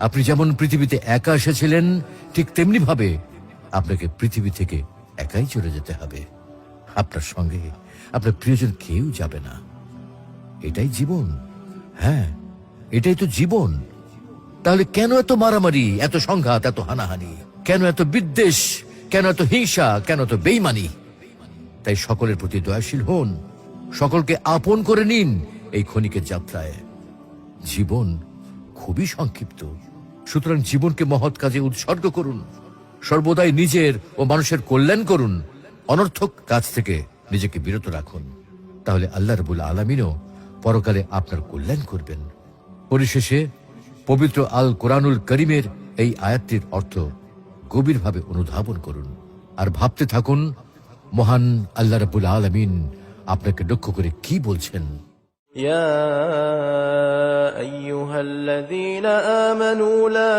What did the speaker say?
আপনি যেমন পৃথিবীতে একা এসেছিলেন, ঠিক তেমনি ভাবে আপনাকে পৃথিবী থেকে একাই চলে যেতে হবে। আপনার সঙ্গে আপনার প্রিয়জন কেউ যাবে না। এটাই জীবন। হ্যাঁ, এটাই তো জীবন। তাহলে কেন এত মারামারি, এত সংঘাত, এত হানাহানি? কেন এত বিদ্বেষ? কেন এত হিংসা? কেন এত বেইমানি? তাই সকলের প্রতি দয়াশীল হন, সকলকে আপন করে নিন এই ক্ষণিকের যাত্রায়। জীবন খুবই সংক্ষিপ্ত, সুতরাং জীবনকে মহৎ কাজে উৎসর্গ করুন। সর্বদাই নিজের ও মানুষের কল্যাণ করুন, অনর্থক কাজ থেকে নিজেকে বিরত রাখুন। তাহলে আল্লাহ রাব্বুল আলামিনও পরকালে আপনার কল্যাণ করবেন। পরিশেষে পবিত্র আল কোরআনুল করিমের এই আয়াতটির অর্থ গভীরভাবে অনুধাবন করুন আর ভাবতে থাকুন মহান আল্লাহ রাব্বুল আলামিন আপনাকে লক্ষ্য করে কি বলছেন। يا أيها الذين آمنوا لا